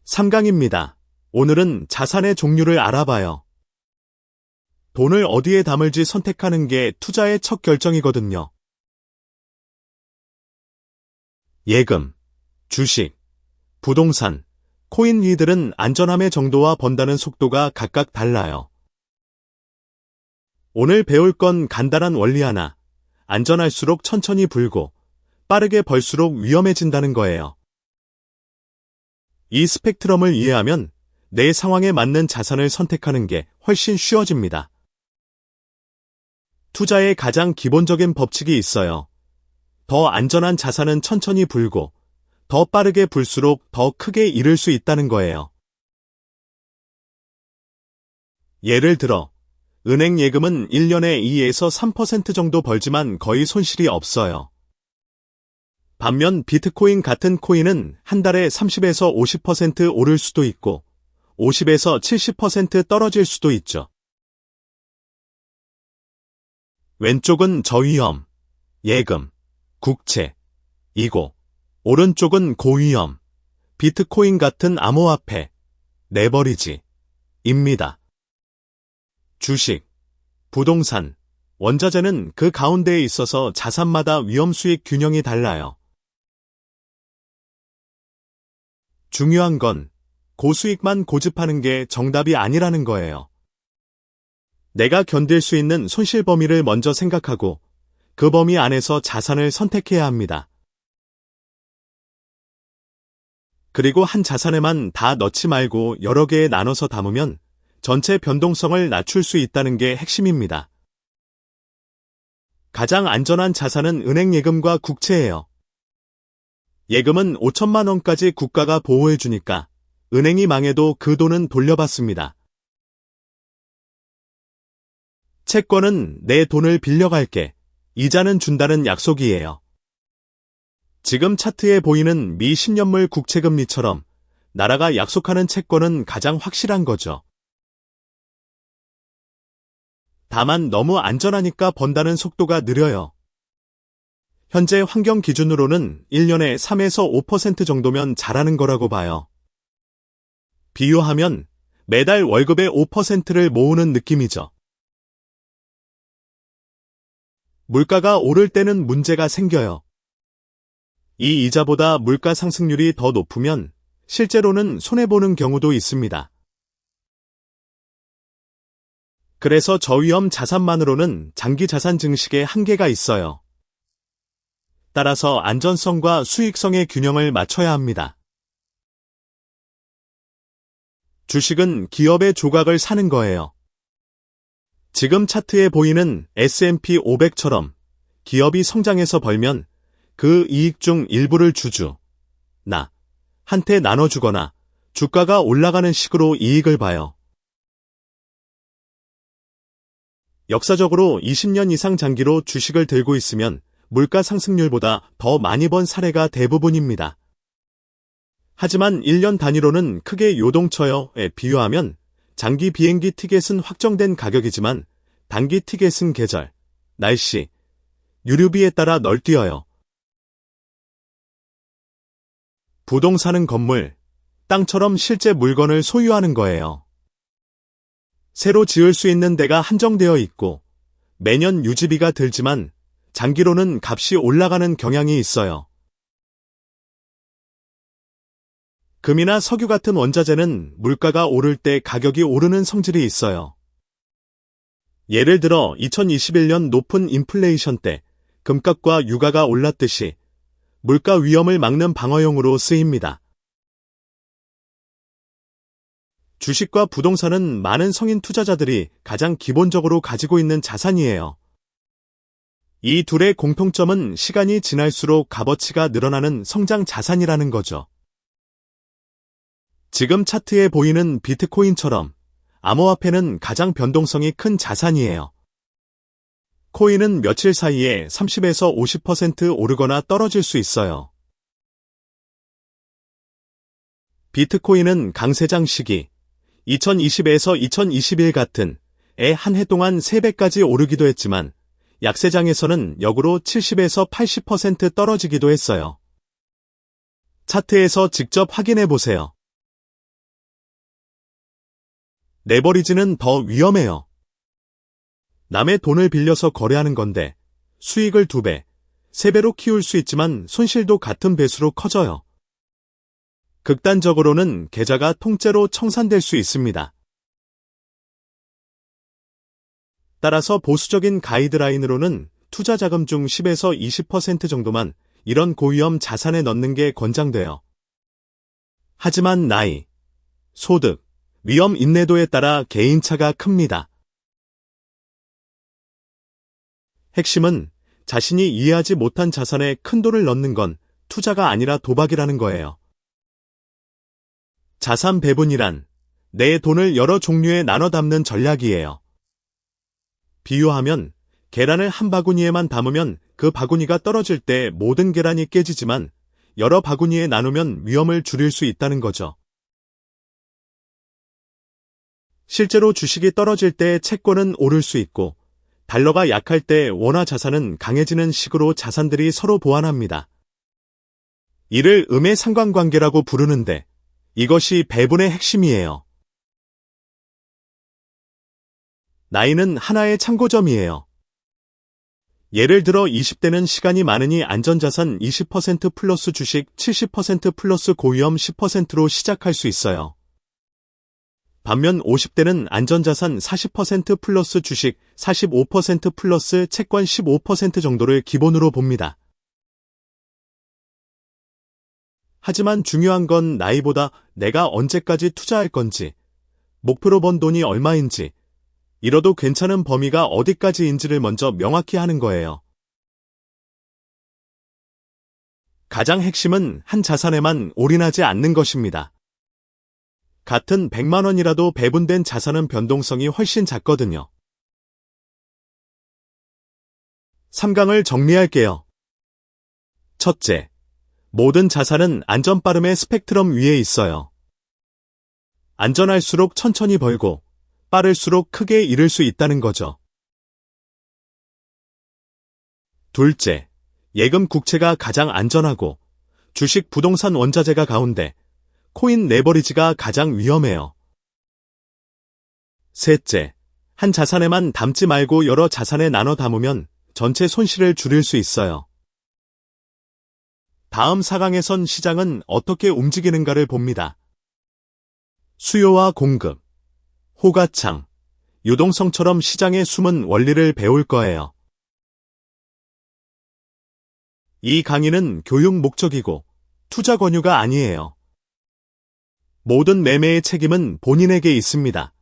3강입니다. 오늘은 자산의 종류를 알아봐요. 돈을 어디에 담을지 선택하는 게 투자의 첫 결정이거든요. 예금, 주식, 부동산, 코인 이들은 안전함의 정도와 번다는 속도가 각각 달라요. 오늘 배울 건 간단한 원리 하나. 안전할수록 천천히 불고 빠르게 벌수록 위험해진다는 거예요. 이 스펙트럼을 이해하면 내 상황에 맞는 자산을 선택하는 게 훨씬 쉬워집니다. 투자의 가장 기본적인 법칙이 있어요. 더 안전한 자산은 천천히 불고 더 빠르게 불수록 더 크게 잃을 수 있다는 거예요. 예를 들어 은행 예금은 1년에 2에서 3% 정도 벌지만 거의 손실이 없어요. 반면 비트코인 같은 코인은 한 달에 30에서 50% 오를 수도 있고 50에서 70% 떨어질 수도 있죠. 왼쪽은 저위험, 예금, 국채, 이고 오른쪽은 고위험, 비트코인 같은 암호화폐, 레버리지입니다. 주식, 부동산, 원자재는 그 가운데에 있어서 자산마다 위험 수익 균형이 달라요. 중요한 건 고수익만 고집하는 게 정답이 아니라는 거예요. 내가 견딜 수 있는 손실 범위를 먼저 생각하고 그 범위 안에서 자산을 선택해야 합니다. 그리고 한 자산에만 다 넣지 말고 여러 개에 나눠서 담으면 전체 변동성을 낮출 수 있다는 게 핵심입니다. 가장 안전한 자산은 은행 예금과 국채예요. 예금은 5천만 원까지 국가가 보호해주니까 은행이 망해도 그 돈은 돌려받습니다. 채권은 내 돈을 빌려갈게, 이자는 준다는 약속이에요. 지금 차트에 보이는 미 10년물 국채금리처럼 나라가 약속하는 채권은 가장 확실한 거죠. 다만 너무 안전하니까 번다는 속도가 느려요. 현재 환경 기준으로는 1년에 3에서 5% 정도면 잘하는 거라고 봐요. 비유하면 매달 월급의 5%를 모으는 느낌이죠. 물가가 오를 때는 문제가 생겨요. 이 이자보다 물가 상승률이 더 높으면 실제로는 손해보는 경우도 있습니다. 그래서 저위험 자산만으로는 장기 자산 증식에 한계가 있어요. 따라서 안전성과 수익성의 균형을 맞춰야 합니다. 주식은 기업의 조각을 사는 거예요. 지금 차트에 보이는 S&P 500처럼 기업이 성장해서 벌면 그 이익 중 일부를 한테 나눠주거나 주가가 올라가는 식으로 이익을 봐요. 역사적으로 20년 이상 장기로 주식을 들고 있으면 물가 상승률보다 더 많이 번 사례가 대부분입니다. 하지만 1년 단위로는 크게 요동쳐요에 비유하면 장기 비행기 티켓은 확정된 가격이지만 단기 티켓은 계절, 날씨, 유류비에 따라 널뛰어요. 부동산은 건물, 땅처럼 실제 물건을 소유하는 거예요. 새로 지을 수 있는 데가 한정되어 있고 매년 유지비가 들지만 장기로는 값이 올라가는 경향이 있어요. 금이나 석유 같은 원자재는 물가가 오를 때 가격이 오르는 성질이 있어요. 예를 들어 2021년 높은 인플레이션 때 금값과 유가가 올랐듯이 물가 위험을 막는 방어용으로 쓰입니다. 주식과 부동산은 많은 성인 투자자들이 가장 기본적으로 가지고 있는 자산이에요. 이 둘의 공통점은 시간이 지날수록 값어치가 늘어나는 성장 자산이라는 거죠. 지금 차트에 보이는 비트코인처럼 암호화폐는 가장 변동성이 큰 자산이에요. 코인은 며칠 사이에 30에서 50% 오르거나 떨어질 수 있어요. 비트코인은 강세장 시기 2020에서 2021 같은 한 해 동안 3배까지 오르기도 했지만 약세장에서는 역으로 70에서 80% 떨어지기도 했어요. 차트에서 직접 확인해 보세요. 레버리지는 더 위험해요. 남의 돈을 빌려서 거래하는 건데 수익을 2배, 3배로 키울 수 있지만 손실도 같은 배수로 커져요. 극단적으로는 계좌가 통째로 청산될 수 있습니다. 따라서 보수적인 가이드라인으로는 투자 자금 중 10에서 20% 정도만 이런 고위험 자산에 넣는 게 권장돼요. 하지만 나이, 소득, 위험 인내도에 따라 개인차가 큽니다. 핵심은 자신이 이해하지 못한 자산에 큰 돈을 넣는 건 투자가 아니라 도박이라는 거예요. 자산 배분이란 내 돈을 여러 종류에 나눠 담는 전략이에요. 비유하면 계란을 한 바구니에만 담으면 그 바구니가 떨어질 때 모든 계란이 깨지지만 여러 바구니에 나누면 위험을 줄일 수 있다는 거죠. 실제로 주식이 떨어질 때 채권은 오를 수 있고 달러가 약할 때 원화 자산은 강해지는 식으로 자산들이 서로 보완합니다. 이를 음의 상관관계라고 부르는데 이것이 배분의 핵심이에요. 나이는 하나의 참고점이에요. 예를 들어 20대는 시간이 많으니 안전자산 20% 플러스 주식 70% 플러스 고위험 10%로 시작할 수 있어요. 반면 50대는 안전자산 40% 플러스 주식 45% 플러스 채권 15% 정도를 기본으로 봅니다. 하지만 중요한 건 나이보다 내가 언제까지 투자할 건지, 목표로 번 돈이 얼마인지, 잃어도 괜찮은 범위가 어디까지인지를 먼저 명확히 하는 거예요. 가장 핵심은 한 자산에만 올인하지 않는 것입니다. 같은 100만 원이라도 배분된 자산은 변동성이 훨씬 작거든요. 3강을 정리할게요. 첫째, 모든 자산은 안전빠름의 스펙트럼 위에 있어요. 안전할수록 천천히 벌고 빠를수록 크게 잃을 수 있다는 거죠. 둘째, 예금 국채가 가장 안전하고 주식 부동산 원자재가 가운데 코인 레버리지가 가장 위험해요. 셋째, 한 자산에만 담지 말고 여러 자산에 나눠 담으면 전체 손실을 줄일 수 있어요. 다음 4강에선 시장은 어떻게 움직이는가를 봅니다. 수요와 공급, 호가창, 유동성처럼 시장의 숨은 원리를 배울 거예요. 이 강의는 교육 목적이고 투자 권유가 아니에요. 모든 매매의 책임은 본인에게 있습니다.